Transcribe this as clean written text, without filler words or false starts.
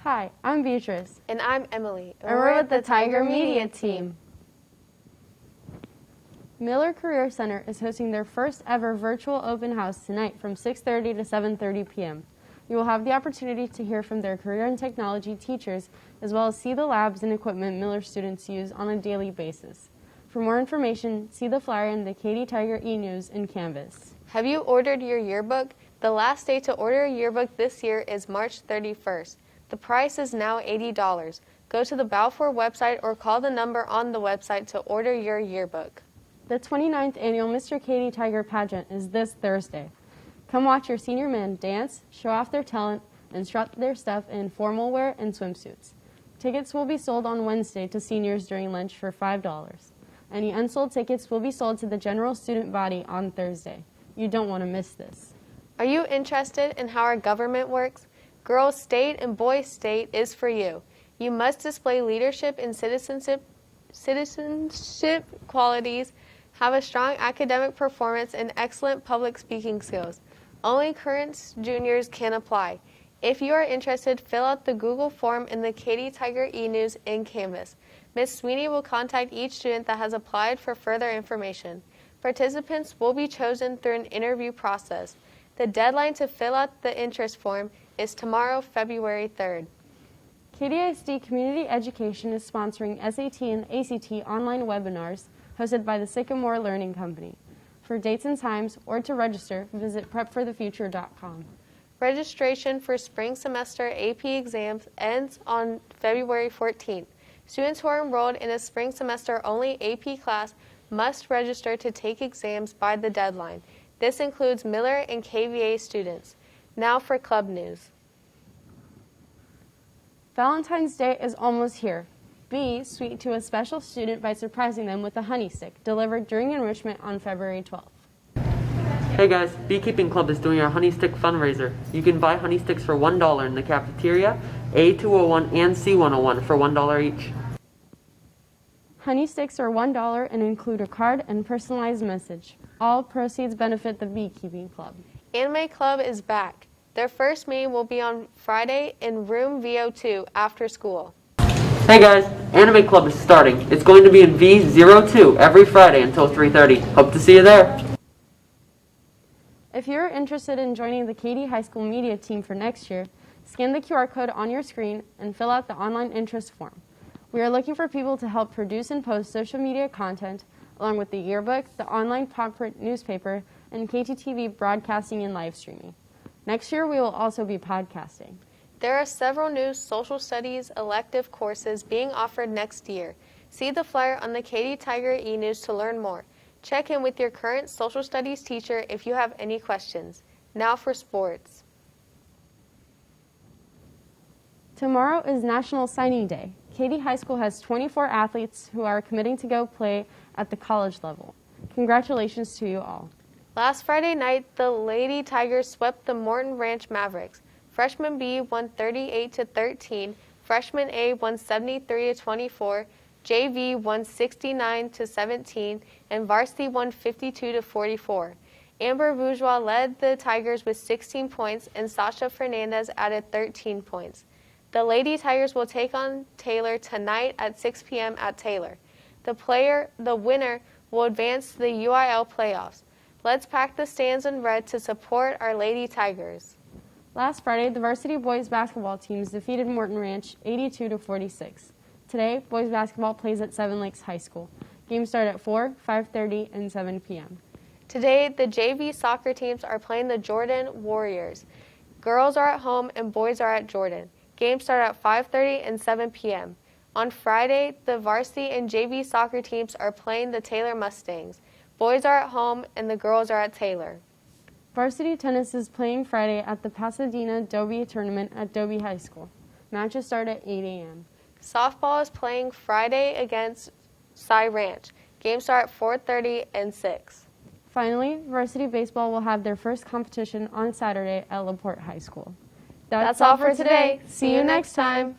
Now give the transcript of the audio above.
Hi, I'm Beatrice. And I'm Emily. And we're with the Tiger Media team. Miller Career Center is hosting their first ever virtual open house tonight from 6:30 to 7:30 p.m. You will have the opportunity to hear from their career and technology teachers, as well as see the labs and equipment Miller students use on a daily basis. For more information, see the flyer in the Katy Tiger e-news and Canvas. Have you ordered your yearbook? The last day to order a yearbook this year is March 31st. The price is now $80. Go to the Balfour website or call the number on the website to order your yearbook. The 29th annual Mr. Katy Tiger pageant is this Thursday. Come watch your senior men dance, show off their talent, and strut their stuff in formal wear and swimsuits. Tickets will be sold on Wednesday to seniors during lunch for $5. Any unsold tickets will be sold to the general student body on Thursday. You don't want to miss this. Are you interested in how our government works? Girls State and Boys State is for you. You must display leadership and citizenship qualities, have a strong academic performance, and excellent public speaking skills. Only current juniors can apply. If you are interested, fill out the Google form in the Katy Tiger e-news and Canvas. Ms. Sweeney will contact each student that has applied for further information. Participants will be chosen through an interview process. The deadline to fill out the interest form is tomorrow, February 3rd. KDISD Community Education is sponsoring SAT and ACT online webinars hosted by the Sycamore Learning Company. For dates and times or to register, visit prepforthefuture.com. Registration for spring semester AP exams ends on February 14th. Students who are enrolled in a spring semester only AP class must register to take exams by the deadline. This includes Miller and KVA students. Now for club news. Valentine's Day is almost here. Be sweet to a special student by surprising them with a honey stick delivered during enrichment on February 12th. Hey guys, Beekeeping Club is doing our honey stick fundraiser. You can buy honey sticks for $1 in the cafeteria, A201 and C101 for $1 each. Honey sticks are $1 and include a card and personalized message. All proceeds benefit the Beekeeping Club. Anime Club is back. Their first meeting will be on Friday in room VO2 after school. Hey guys, Anime Club is starting. It's going to be in V02 every Friday until 3:30. Hope to see you there. If you're interested in joining the Katy High School media team for next year, scan the QR code on your screen and fill out the online interest form. We are looking for people to help produce and post social media content, along with the yearbook, the online pop print newspaper, and Kttv broadcasting and live streaming. Next year, we will also be podcasting. There are several new social studies elective courses being offered next year. See the flyer on the Katy Tiger e-news to learn more. Check in with your current social studies teacher if you have any questions. Now for sports. Tomorrow is National Signing Day. Katy High School has 24 athletes who are committing to go play at the college level. Congratulations to you all. Last Friday night, the Lady Tigers swept the Morton Ranch Mavericks. Freshman B won 38-13, Freshman A won 73-24, JV won 69-17, and Varsity won 52-44. Amber Bourgeois led the Tigers with 16 points, and Sasha Fernandez added 13 points. The Lady Tigers will take on Taylor tonight at 6 p.m. at Taylor. The winner will advance to the UIL playoffs. Let's pack the stands in red to support our Lady Tigers. Last Friday, the varsity boys basketball teams defeated Morton Ranch 82-46. Today, boys basketball plays at Seven Lakes High School. Games start at 4, 5:30, and 7 p.m. Today, the JV soccer teams are playing the Jordan Warriors. Girls are at home and boys are at Jordan. Games start at 5:30 and 7 p.m. On Friday, the varsity and JV soccer teams are playing the Taylor Mustangs. Boys are at home and the girls are at Taylor. Varsity tennis is playing Friday at the Pasadena Dobie Tournament at Dobie High School. Matches start at 8 a.m. Softball is playing Friday against Cy Ranch. Games start at 4:30 and 6. Finally, varsity baseball will have their first competition on Saturday at LaPorte High School. That's all for today. See you next time.